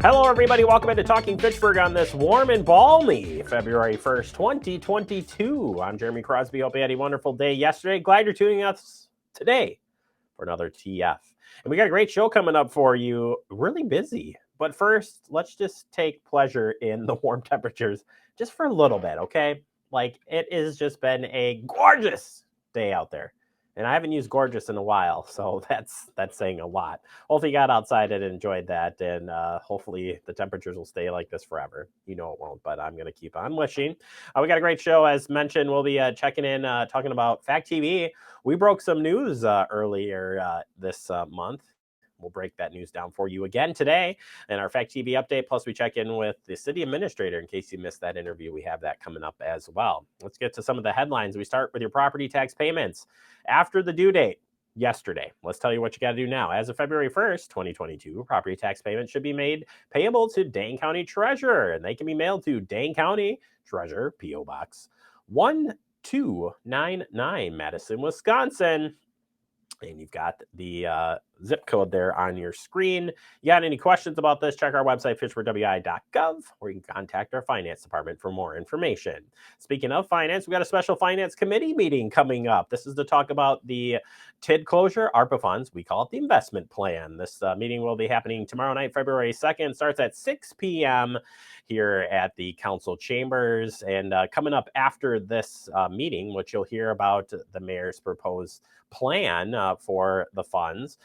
Hello, everybody. Welcome into Talking Fitchburg on this warm and balmy February 1st, 2022. I'm Jeremy Crosby. Hope you had a wonderful day yesterday. Glad you're tuning us today for another TF. And we got a great show coming up for you. Really busy. But first, let's just take pleasure in the warm temperatures just for a little bit, okay? Like, it has just been a gorgeous day out there. And I haven't used gorgeous in a while, so that's saying a lot. Hopefully you got outside and enjoyed that, and hopefully the temperatures will stay like this forever. You know it won't, but I'm going to keep on wishing. We got a great show. As mentioned, we'll be checking in, talking about Fact TV. We broke some news earlier this month. We'll break that news down for you again today in our Fact TV update. Plus, we check in with the city administrator in case you missed that interview. We have that coming up as well. Let's get to some of the headlines. We start with your property tax payments. After the due date yesterday, let's tell you what you got to do now. As of February 1st, 2022, property tax payments should be made payable to Dane County Treasurer, and they can be mailed to Dane County Treasurer, P.O. Box 1299, Madison, Wisconsin. And you've got the zip code there on your screen. You got any questions about this, check our website, fitchburgwi.gov, or you can contact our finance department for more information. Speaking of finance, we've got a special finance committee meeting coming up. This is to talk about the TID closure, ARPA funds. We call it the investment plan. This meeting will be happening tomorrow night, February 2nd. Starts at 6 p.m. here at the council chambers. And coming up after this meeting, which you'll hear about the mayor's proposed plan for the funds.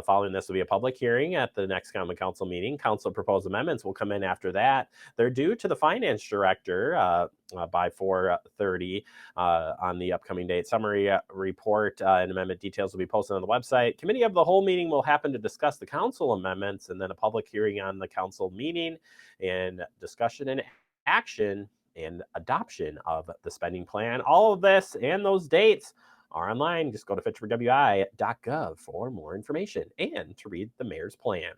Following this will be a public hearing at the next common council meeting. Council proposed amendments will come in after that. They're due to the finance director by 4:30 on the upcoming date. Summary report and amendment details will be posted on the website. Committee of the whole meeting will happen to discuss the council amendments, and then a public hearing on the council meeting and discussion and action and adoption of the spending plan. All of this and those dates are online. Just go to fitchburgwi.gov for more information and to read the mayor's plan.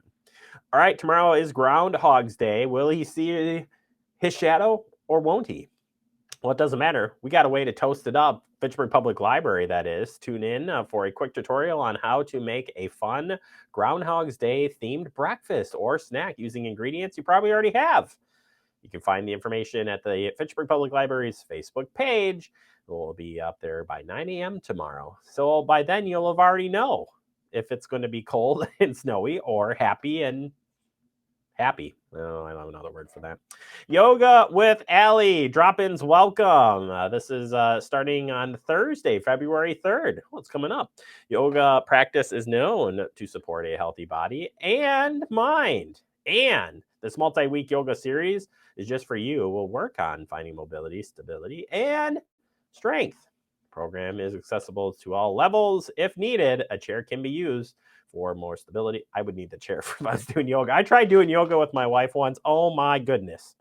All right, tomorrow is Groundhog's Day. Will he see his shadow or won't he? Well, it doesn't matter. We got a way to toast it up. Fitchburg Public Library, that is. Tune in for a quick tutorial on how to make a fun Groundhog's Day themed breakfast or snack using ingredients you probably already have. You can find the information at the Fitchburg Public Library's Facebook page. It will be up there by 9 a.m. tomorrow. So by then, you'll have already know if it's going to be cold and snowy or happy and happy. Oh, I don't have another word for that. Yoga with Allie. Drop-ins welcome. This is starting on Thursday, February 3rd. Oh, it's coming up. Yoga practice is known to support a healthy body and mind. And this multi-week yoga series is just for you. We'll work on finding mobility, stability, and strength. The program is accessible to all levels. If needed, a chair can be used for more stability. I would need the chair if I was doing yoga. I tried doing yoga with my wife once. Oh my goodness.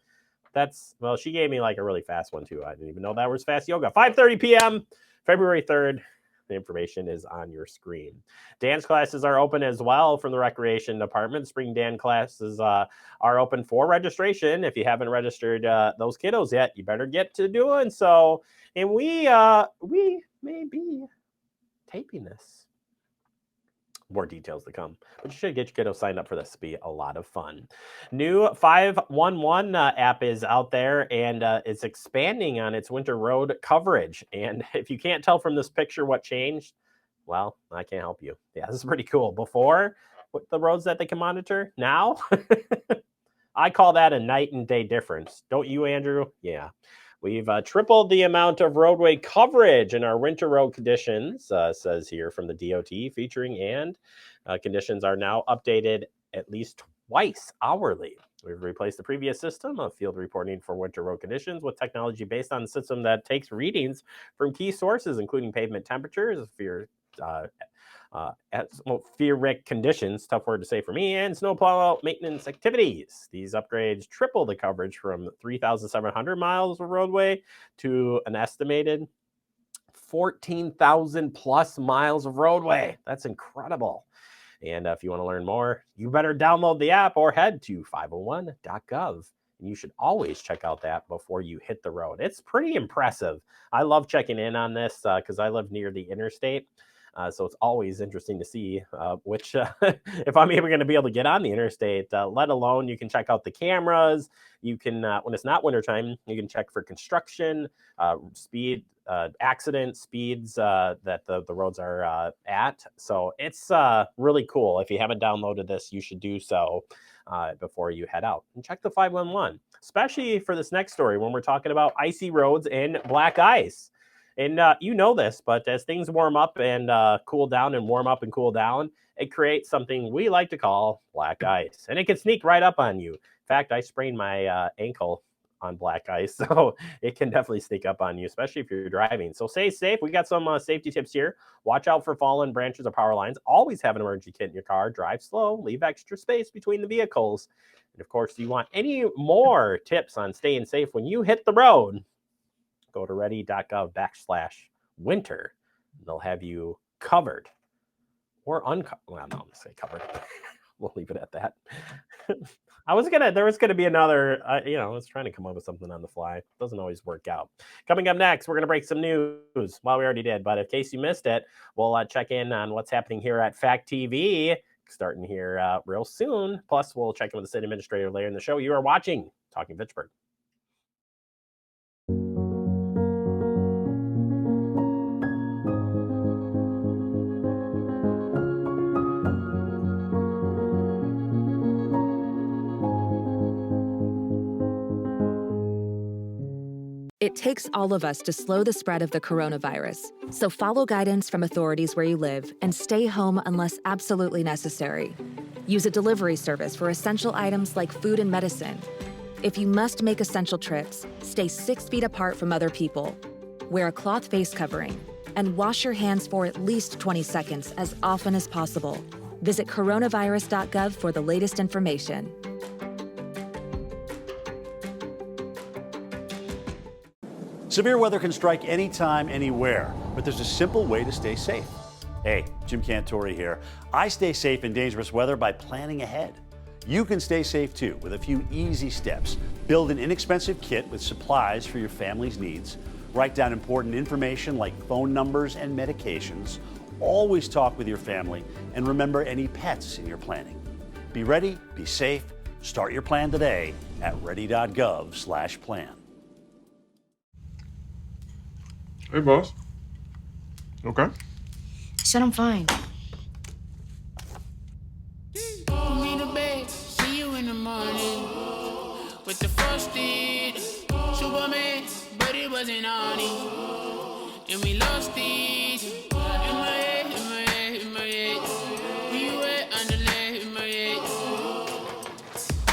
She gave me like a really fast one too. I didn't even know that was fast yoga. 5:30 p.m., February 3rd. The information is on your screen. Dance classes are open as well from the recreation department. Spring dance classes are open for registration. If you haven't registered those kiddos yet, you better get to doing so. And we may be taping this. More details to come. But you should get your kiddos signed up for this. It'll be a lot of fun. New 511 app is out there, and it's expanding on its winter road coverage. And if you can't tell from this picture what changed, well, I can't help you. Yeah, this is pretty cool. Before, what the roads that they can monitor, now, I call that a night and day difference. Don't you, Andrew? Yeah. We've tripled the amount of roadway coverage in our winter road conditions, says here from the DOT, featuring and conditions are now updated at least twice hourly. We've replaced the previous system of field reporting for winter road conditions with technology based on a system that takes readings from key sources, including pavement temperatures, atmospheric conditions, tough word to say for me, and snowplow maintenance activities. These upgrades triple the coverage from 3,700 miles of roadway to an estimated 14,000 plus miles of roadway. That's incredible. And if you want to learn more, you better download the app or head to 501.gov. And you should always check out that before you hit the road. It's pretty impressive. I love checking in on this because I live near the interstate. So it's always interesting to see which, if I'm even going to be able to get on the interstate, let alone you can check out the cameras. You can, when it's not wintertime, you can check for construction, speed, accident speeds that the roads are at. So it's really cool. If you haven't downloaded this, you should do so before you head out. And check the 511, especially for this next story when we're talking about icy roads and black ice. And you know this, but as things warm up and cool down and warm up and cool down, it creates something we like to call black ice. And it can sneak right up on you. In fact, I sprained my ankle on black ice, so it can definitely sneak up on you, especially if you're driving. So stay safe. We got some safety tips here. Watch out for fallen branches or power lines. Always have an emergency kit in your car. Drive slow. Leave extra space between the vehicles. And of course, if you want any more tips on staying safe when you hit the road, go to ready.gov/winter. They'll have you covered or uncovered. Well, I'm going to say covered. We'll leave it at that. There was gonna be another, I was trying to come up with something on the fly. Doesn't always work out. Coming up next, we're gonna break some news. Well, we already did, but in case you missed it, we'll check in on what's happening here at Fact TV, starting here real soon. Plus, we'll check in with the city administrator later in the show. You are watching Talking Fitchburg. It takes all of us to slow the spread of the coronavirus. So follow guidance from authorities where you live and stay home unless absolutely necessary. Use a delivery service for essential items like food and medicine. If you must make essential trips, stay 6 feet apart from other people. Wear a cloth face covering and wash your hands for at least 20 seconds as often as possible. Visit coronavirus.gov for the latest information. Severe weather can strike anytime, anywhere, but there's a simple way to stay safe. Hey, Jim Cantori here. I stay safe in dangerous weather by planning ahead. You can stay safe too with a few easy steps. Build an inexpensive kit with supplies for your family's needs. Write down important information like phone numbers and medications. Always talk with your family and remember any pets in your planning. Be ready, be safe. Start your plan today at ready.gov/plan. Hey, boss. Okay. I said I'm fine. Put me to bed, see you in the morning. With the frosted Superman, but it wasn't on it. And we lost it. In my head, in my head, in my head. We were underlay in my head.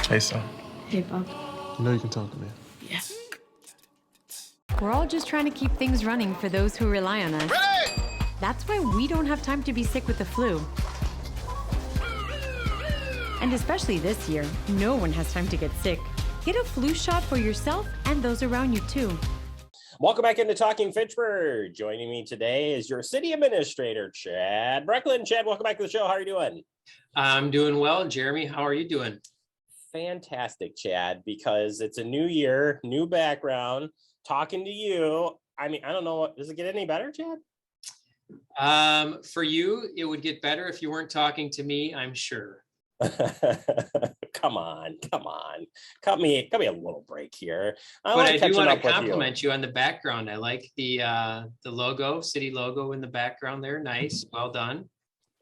Hey, son. Hey, Bob. You know you can talk to me. Yeah. We're all just trying to keep things running for those who rely on us. Ready! That's why we don't have time to be sick with the flu. And especially this year, no one has time to get sick. Get a flu shot for yourself and those around you too. Welcome back into Talking Fitchburg. Joining me today is your city administrator, Chad Brecklin. Chad, welcome back to the show. How are you doing? I'm doing well. Jeremy, how are you doing? Fantastic, Chad, because it's a new year, new background, talking to you. I mean, I don't know. Does it get any better, Chad? For you, it would get better if you weren't talking to me, I'm sure. Come on. Cut me a little break here. But I do want to compliment you on the background. I like the logo, city logo in the background there. Nice. Well done.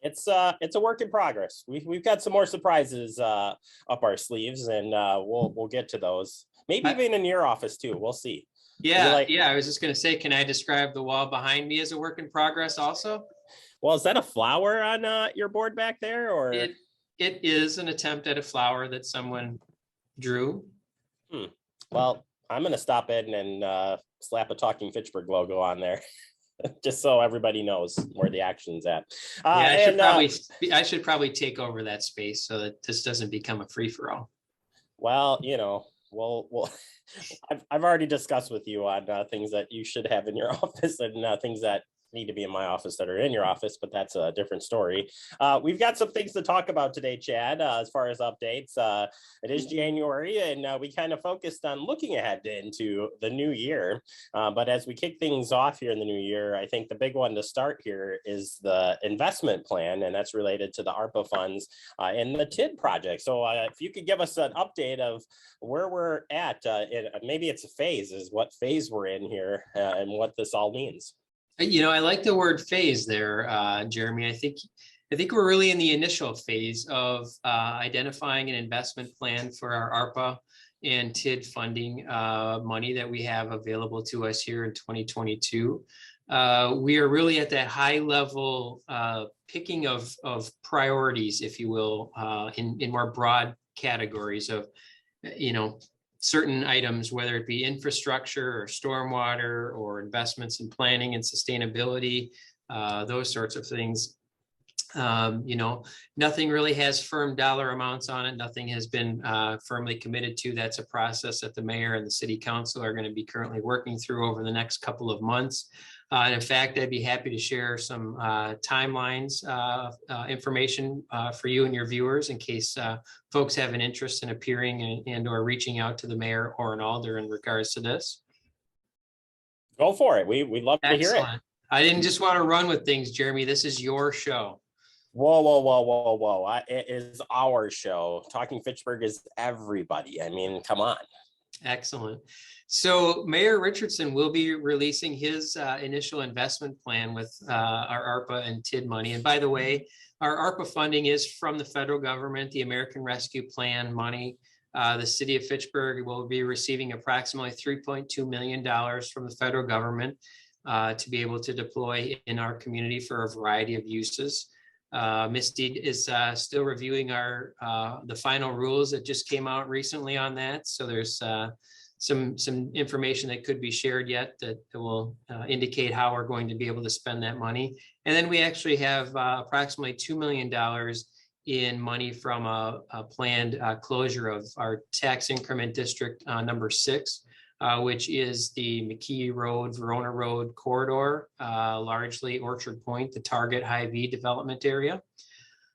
It's a work in progress. We've got some more surprises up our sleeves, and we'll get to those. Maybe even in your office too. We'll see. Yeah, I was just gonna say, can I describe the wall behind me as a work in progress also? Well, is that a flower on your board back there, or it is an attempt at a flower that someone drew. Well, I'm gonna stop in and slap a Talking Fitchburg logo on there. Just so everybody knows where the action's at. I should probably take over that space so that this doesn't become a free-for-all. Well, I've already discussed with you on things that you should have in your office and things that need to be in my office that are in your office, but that's a different story. We've got some things to talk about today, Chad, as far as updates. It is January, and we kind of focused on looking ahead into the new year. But as we kick things off here in the new year, I think the big one to start here is the investment plan, and that's related to the ARPA funds and the TID project. So if you could give us an update of where we're at, maybe it's a phase, is what phase we're in here and what this all means. I like the word phase there, Jeremy. I think we're really in the initial phase of identifying an investment plan for our ARPA and TID funding money that we have available to us here in 2022. We are really at that high level picking of priorities, if you will, in more broad categories of, certain items, whether it be infrastructure or stormwater or investments in planning and sustainability, those sorts of things. Nothing really has firm dollar amounts on it. Nothing has been firmly committed to. That's a process that the mayor and the city council are going to be currently working through over the next couple of months. And in fact, I'd be happy to share some timelines information for you and your viewers in case folks have an interest in appearing and or reaching out to the mayor or an alder in regards to this. Go for it. We'd love to hear it. I didn't just want to run with things, Jeremy. This is your show. Whoa. It is our show. Talking Fitchburg is everybody. I mean, come on. Excellent. So Mayor Richardson will be releasing his initial investment plan with our ARPA and TID money. And by the way, our ARPA funding is from the federal government, the American Rescue Plan money. The city of Fitchburg will be receiving approximately $3.2 million from the federal government to be able to deploy in our community for a variety of uses. Misty is still reviewing the final rules that just came out recently on that. So there's some information that could be shared yet that will indicate how we're going to be able to spend that money. And then we actually have approximately $2 million in money from a planned closure of our tax increment district number 6, which is the McKee Road, Verona Road corridor, largely Orchard Point, the Target Hy-Vee development area.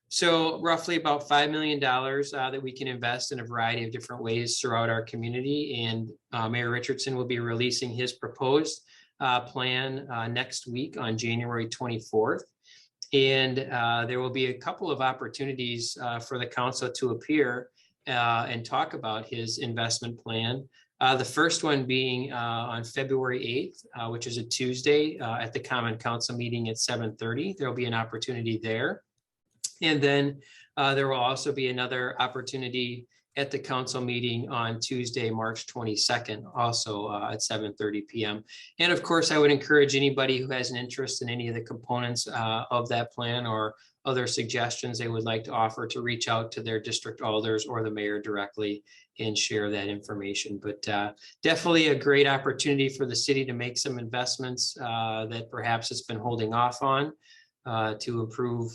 So roughly about $5 million that we can invest in a variety of different ways throughout our community. And Mayor Richardson will be releasing his proposed plan next week on January 24th. And there will be a couple of opportunities for the council to appear and talk about his investment plan. The first one being on February 8th, which is a Tuesday at the Common Council meeting at 7:30. There will be an opportunity there. And then there will also be another opportunity at the council meeting on Tuesday, March 22nd, also at 7:30 p.m. And of course, I would encourage anybody who has an interest in any of the components of that plan or other suggestions they would like to offer to reach out to their district alders or the mayor directly and share that information. But definitely a great opportunity for the city to make some investments that perhaps it's been holding off on to improve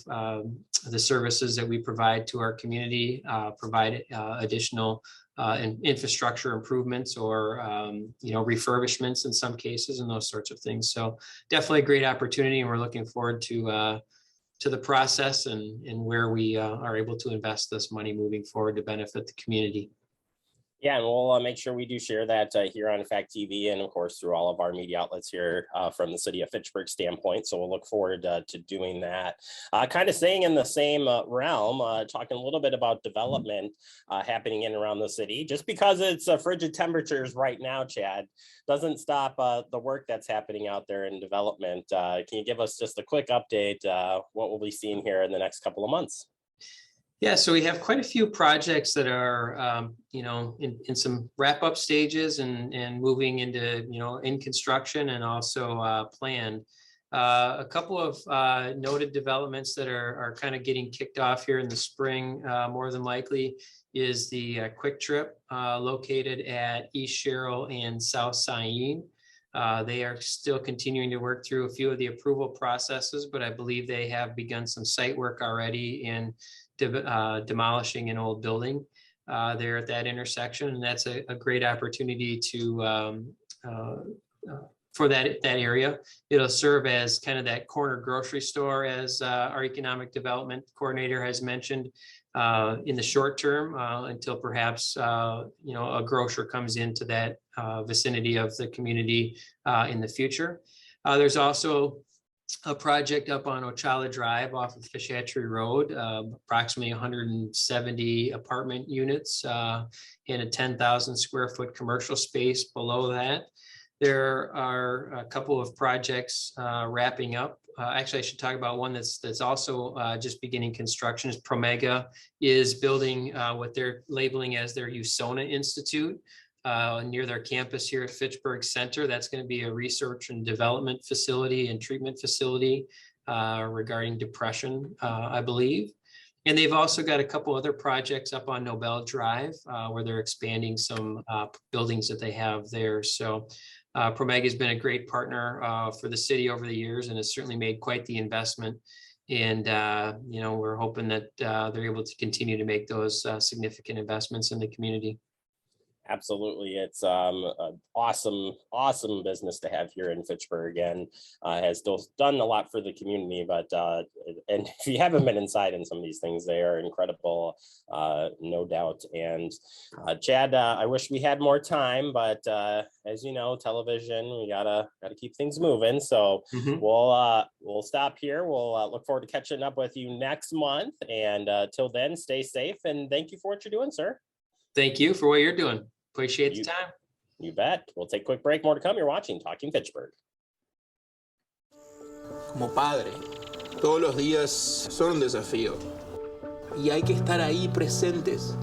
the services that we provide to our community, provide additional infrastructure improvements or refurbishments in some cases and those sorts of things. So definitely a great opportunity, and we're looking forward to the process and where we are able to invest this money moving forward to benefit the community. Yeah, and we'll make sure we do share that here on Fact TV and, of course, through all of our media outlets here from the city of Fitchburg standpoint. So we'll look forward to doing that. Kind of staying in the same realm, talking a little bit about development happening in and around the city. Just because it's frigid temperatures right now, Chad, doesn't stop the work that's happening out there in development. Can you give us just a quick update what we'll be seeing here in the next couple of months? Yeah, so we have quite a few projects that are, in some wrap-up stages and moving into, in construction and also planned. A couple of noted developments that are kind of getting kicked off here in the spring, more than likely, is the Quick Trip located at East Sherrill and South Cyene. They are still continuing to work through a few of the approval processes, but I believe they have begun some site work already in demolishing an old building there at that intersection. And that's a great opportunity to for that area. It'll serve as kind of that corner grocery store, as our economic development coordinator has mentioned, in the short term, until perhaps a grocer comes into that vicinity of the community in the future. There's also a project up on Ochala Drive off of Fish Hatchery Road, approximately 170 apartment units in a 10,000 square foot commercial space below that. There are a couple of projects wrapping up. Actually, I should talk about one that's also just beginning construction. Is Promega is building what they're labeling as their USONA Institute near their campus here at Fitchburg Center. That's going to be a research and development facility and treatment facility regarding depression, I believe. And they've also got a couple other projects up on Nobel Drive where they're expanding some buildings that they have there. So Promega has been a great partner for the city over the years and has certainly made quite the investment. And, we're hoping that they're able to continue to make those significant investments in the community. Absolutely. It's an awesome business to have here in Fitchburg, and has done a lot for the community. But and if you haven't been inside in some of these things, they are incredible, no doubt. And Chad, I wish we had more time, but as you know, television, we gotta keep things moving. So we'll stop here. We'll look forward to catching up with you next month. And till then, stay safe, and thank you for what you're doing, sir. Thank you for what you're doing. Appreciate the time. You bet. We'll take a quick break. More to come. You're watching Talking Fitchburg. Como padre, todos los días son un desafío. Y hay que estar ahí presentes.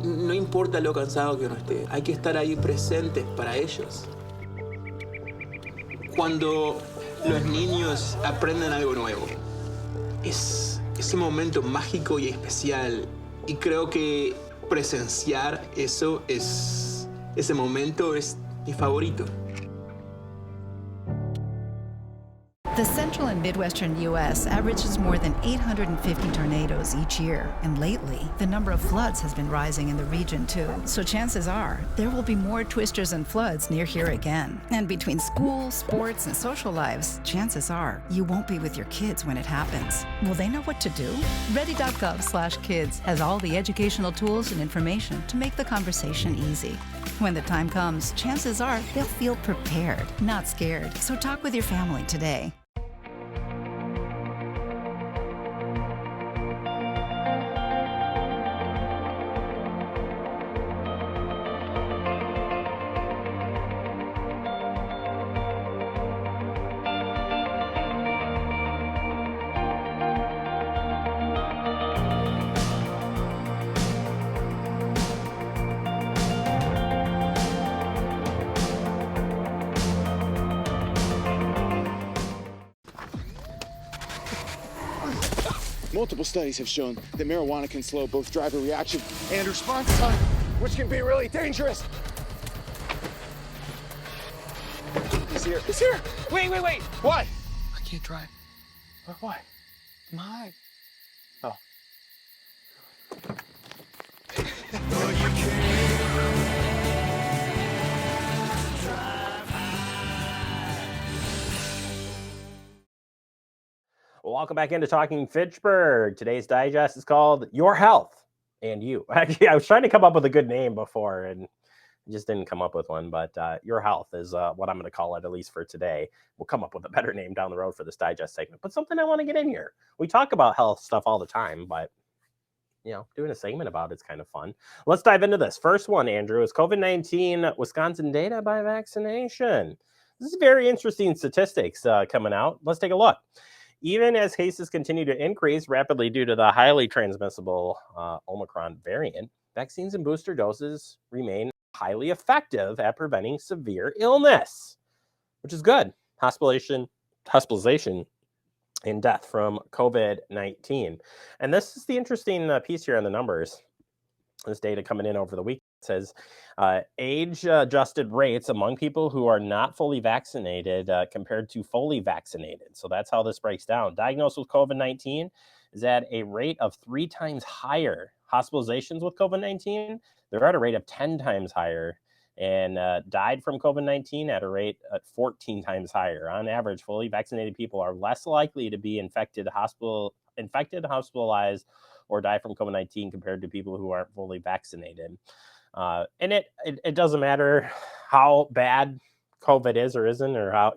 No importa lo cansado que uno esté, hay que estar ahí presentes para ellos. Cuando los niños aprenden algo nuevo, es ese momento mágico y especial. Y creo que presenciar ese momento es mi favorito. The central and midwestern U.S. averages more than 850 tornadoes each year, and lately, the number of floods has been rising in the region too. So chances are, there will be more twisters and floods near here again. And between school, sports, and social lives, chances are, you won't be with your kids when it happens. Will they know what to do? Ready.gov/kids has all the educational tools and information to make the conversation easy. When the time comes, chances are they'll feel prepared, not scared. So talk with your family today. Multiple studies have shown that marijuana can slow both driver reaction and response time, which can be really dangerous. He's here. He's here. Wait. What? I can't drive. Why? I'm high. Oh. Welcome back into Talking Fitchburg. Today's digest is called Your Health and You. Actually, I was trying to come up with a good name before and just didn't come up with one, but Your Health is what I'm going to call it, at least for today. We'll come up with a better name down the road for this digest segment, but something I want to get in here. We talk about health stuff all the time, but doing a segment about it's kind of fun. Let's dive into this. First one, Andrew, is COVID-19 Wisconsin data by vaccination. This is very interesting statistics coming out. Let's take a look. Even as cases continue to increase rapidly due to the highly transmissible Omicron variant, vaccines and booster doses remain highly effective at preventing severe illness, which is good. Hospitalization, and death from COVID-19. And this is the interesting piece here on the numbers. This data coming in over the week says age-adjusted rates among people who are not fully vaccinated compared to fully vaccinated. So that's how this breaks down. Diagnosed with COVID-19 is at a rate of 3 times higher. Hospitalizations with COVID-19, they're at a rate of 10 times higher. and died from COVID-19 at a rate at 14 times higher. On average, fully vaccinated people are less likely to be infected, hospitalized, or die from COVID-19 compared to people who aren't fully vaccinated. And it doesn't matter how bad COVID is or isn't, or how,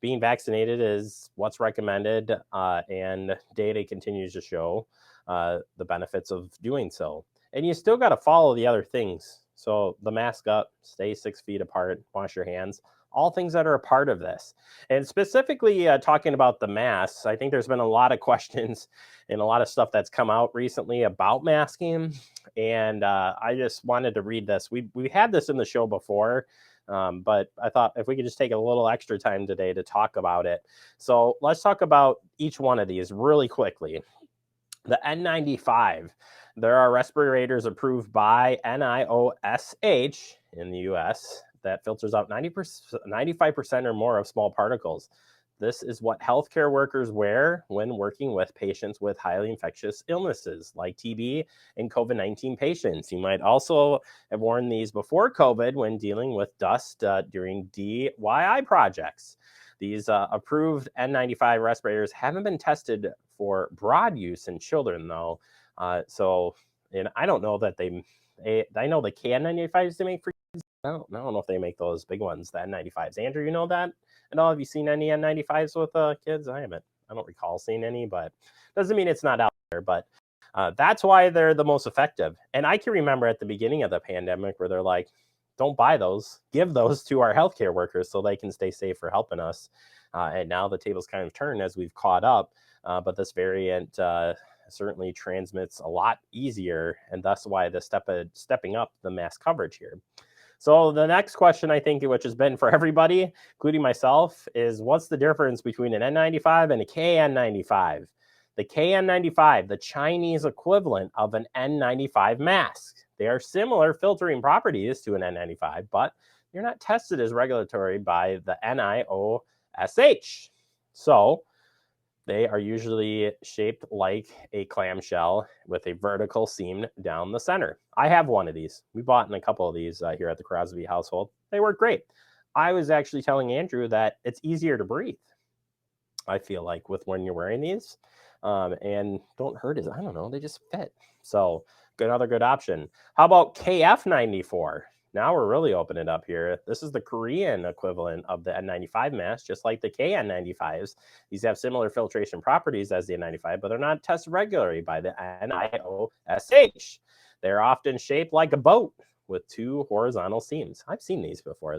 being vaccinated is what's recommended, and data continues to show the benefits of doing so. And you still got to follow the other things. So the mask up, stay 6 feet apart, wash your hands, all things that are a part of this. And specifically talking about the masks, I think there's been a lot of questions and a lot of stuff that's come out recently about masking. And I just wanted to read this. We had this in the show before, but I thought if we could just take a little extra time today to talk about it. So let's talk about each one of these really quickly. The N95, there are respirators approved by NIOSH in the US that filters out 95% or more of small particles. This is what healthcare workers wear when working with patients with highly infectious illnesses like TB and COVID-19 patients. You might also have worn these before COVID when dealing with dust during DIY projects. These approved N95 respirators haven't been tested for broad use in children, though. And I don't know that I know the KN95s they make for kids. I don't know if they make those big ones, the N95s. Andrew, you know that at all? Have you seen any N95s with kids? I don't recall seeing any, but doesn't mean it's not out there. But that's why they're the most effective. And I can remember at the beginning of the pandemic where they're like, don't buy those, give those to our healthcare workers so they can stay safe for helping us. And now the tables kind of turn as we've caught up. But this variant certainly transmits a lot easier, and thus why the stepping up the mask coverage here. So the next question, I think, which has been for everybody, including myself, is what's the difference between an N95 and a KN95? The KN95, the Chinese equivalent of an N95 mask. They are similar filtering properties to an N95, but they're not tested as regulatory by the NIOSH. So they are usually shaped like a clamshell with a vertical seam down the center. I have one of these. We bought in a couple of these here at the Crosby household. They work great. I was actually telling Andrew that it's easier to breathe, I feel like, with when you're wearing these. And don't hurt I don't know, they just fit. So another good option. How about KF94? Now we're really opening it up here. This is the Korean equivalent of the N95 mask, just like the KN95s. These have similar filtration properties as the N95, but they're not tested regularly by the NIOSH. They're often shaped like a boat with two horizontal seams. I've seen these before.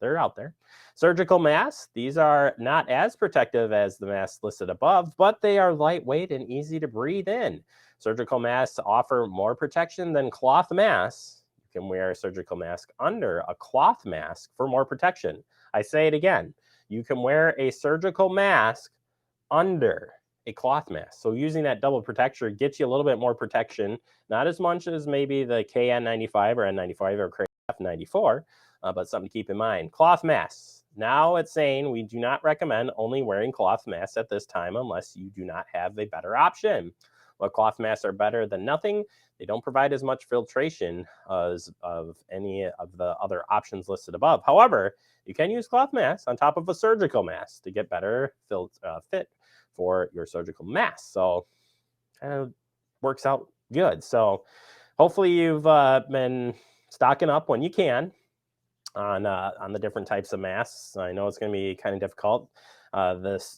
They're out there. Surgical masks. These are not as protective as the masks listed above, but they are lightweight and easy to breathe in. Surgical masks offer more protection than cloth masks. You can wear a surgical mask under a cloth mask for more protection. I say it again. You can wear a surgical mask under a cloth mask. So using that double protection gets you a little bit more protection, not as much as maybe the KN95 or N95 or KF94, but something to keep in mind. Cloth masks. Now it's saying we do not recommend only wearing cloth masks at this time unless you do not have a better option. Well, cloth masks are better than nothing. They don't provide as much filtration as of any of the other options listed above. However, you can use cloth masks on top of a surgical mask to get better fit for your surgical mask. So kind of works out good. So hopefully you've been stocking up when you can on the different types of masks. I know it's going to be kind of difficult.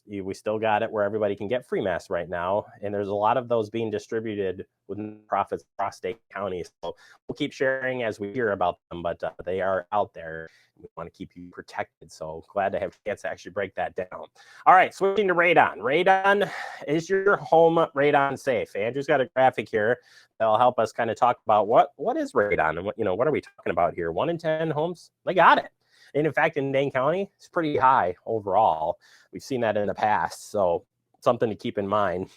We still got it where everybody can get free masks right now, and there's a lot of those being distributed with profits across state counties. So we'll keep sharing as we hear about them, but they are out there. We want to keep you protected. So glad to have a chance to actually break that down. All right, switching to radon. Radon, is your home radon safe? Andrew's got a graphic here that'll help us kind of talk about what is radon and what are we talking about here? 1 in 10 homes, they got it. And in fact, in Dane County, it's pretty high overall. We've seen that in the past, so something to keep in mind.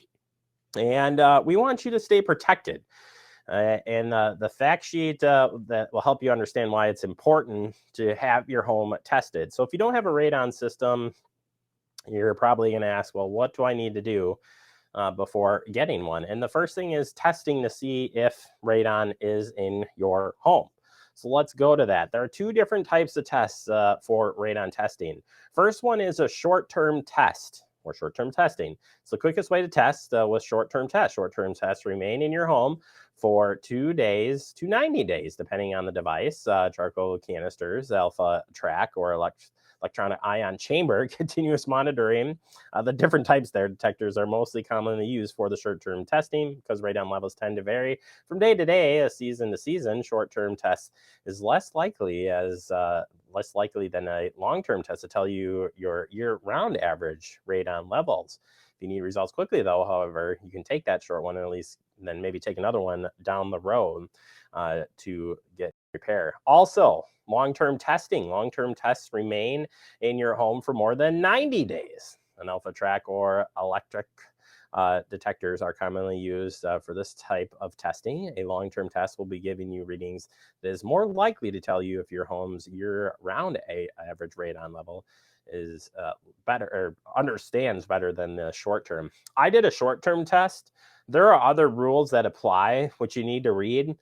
And we want you to stay protected. And the fact sheet that will help you understand why it's important to have your home tested. So if you don't have a radon system, you're probably going to ask, well, what do I need to do before getting one? And the first thing is testing to see if radon is in your home. So let's go to that. There are two different types of tests for radon testing. First one is a short-term test or short-term testing. It's the quickest way to test with short-term tests. Short-term tests remain in your home for 2 days to 90 days, depending on the device. Charcoal canisters, alpha track, or electronic ion chamber continuous monitoring. The different types there, detectors are mostly commonly used for the short-term testing because radon levels tend to vary from day to day, season to season. Short-term tests is less likely than a long-term test to tell you your year-round average radon levels. If you need results quickly, though, however, you can take that short one and at least then maybe take another one down the road to get repair. Also, long-term testing. Long-term tests remain in your home for more than 90 days. An alpha track or electric detectors are commonly used for this type of testing. A long-term test will be giving you readings that is more likely to tell you if your home's year-round average radon level is better or understands better than the short-term. I did a short-term test. There are other rules that apply, which you need to read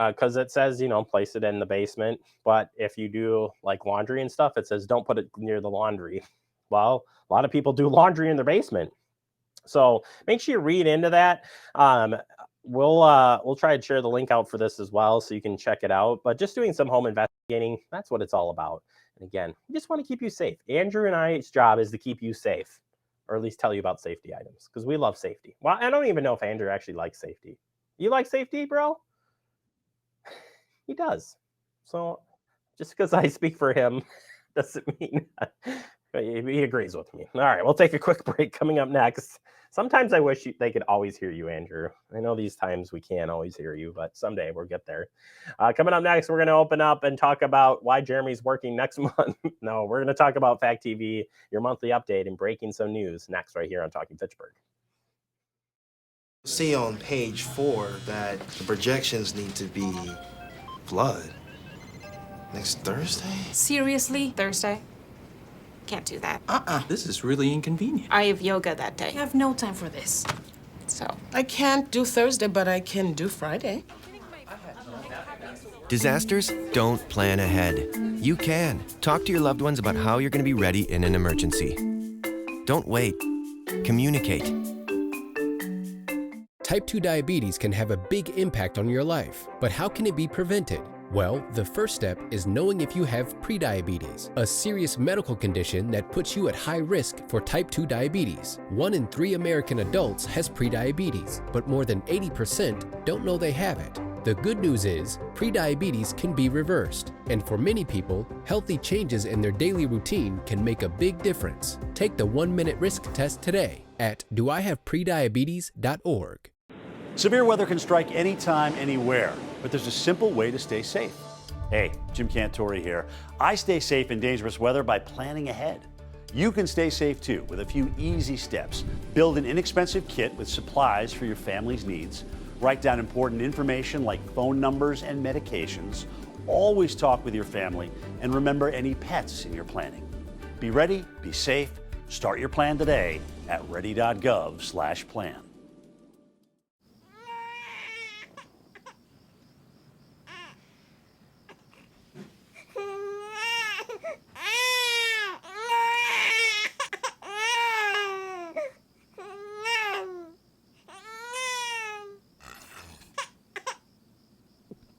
because it says, place it in the basement. But if you do like laundry and stuff, it says don't put it near the laundry. Well, a lot of people do laundry in their basement. So make sure you read into that. We'll try and share the link out for this as well so you can check it out. But just doing some home investigating, that's what it's all about. And again, we just want to keep you safe. Andrew and I's job is to keep you safe, or at least tell you about safety items because we love safety. Well, I don't even know if Andrew actually likes safety. You like safety, bro? He does. So just because I speak for him doesn't mean he agrees with me. All right, we'll take a quick break. Coming up next. Sometimes I wish they could always hear you, Andrew. I know these times we can't always hear you, but someday we'll get there. Coming up next, we're going to open up and talk about why Jeremy's working next month. No, we're going to talk about Fact TV, your monthly update, and breaking some news next right here on Talking Fitchburg. See on page 4 that the projections need to be flood next Thursday. Seriously? Thursday? Can't do that. This is really inconvenient. I have yoga that day. I have no time for this. So. I can't do Thursday, but I can do Friday. Disasters don't plan ahead. You can. Talk to your loved ones about how you're going to be ready in an emergency. Don't wait. Communicate. Type 2 diabetes can have a big impact on your life, but how can it be prevented? Well, the first step is knowing if you have prediabetes, a serious medical condition that puts you at high risk for type 2 diabetes. 1 in 3 American adults has prediabetes, but more than 80% don't know they have it. The good news is, prediabetes can be reversed, and for many people, healthy changes in their daily routine can make a big difference. Take the 1-minute risk test today at doihaveprediabetes.org. Severe weather can strike anytime, anywhere, but there's a simple way to stay safe. Hey, Jim Cantore here. I stay safe in dangerous weather by planning ahead. You can stay safe too with a few easy steps. Build an inexpensive kit with supplies for your family's needs. Write down important information like phone numbers and medications. Always talk with your family and remember any pets in your planning. Be ready, be safe. Start your plan today at ready.gov/plan.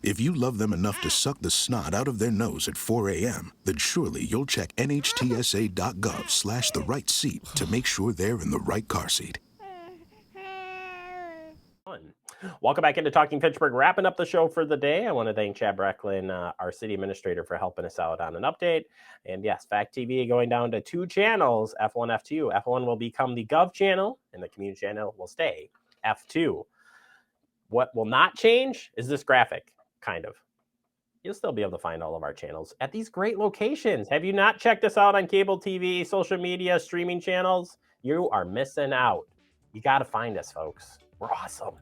If you love them enough to suck the snot out of their nose at 4 a.m., then surely you'll check nhtsa.gov/the right seat to make sure they're in the right car seat. Welcome back into Talking Fitchburg. Wrapping up the show for the day. I want to thank Chad Brecklin, our city administrator, for helping us out on an update. And yes, Fact TV going down to 2 channels, F1, F2. F1 will become the Gov channel, and the community channel will stay F2. What will not change is this graphic, kind of. You'll still be able to find all of our channels at these great locations. Have you not checked us out on cable TV, social media, streaming channels? You are missing out. You got to find us, folks. We're awesome.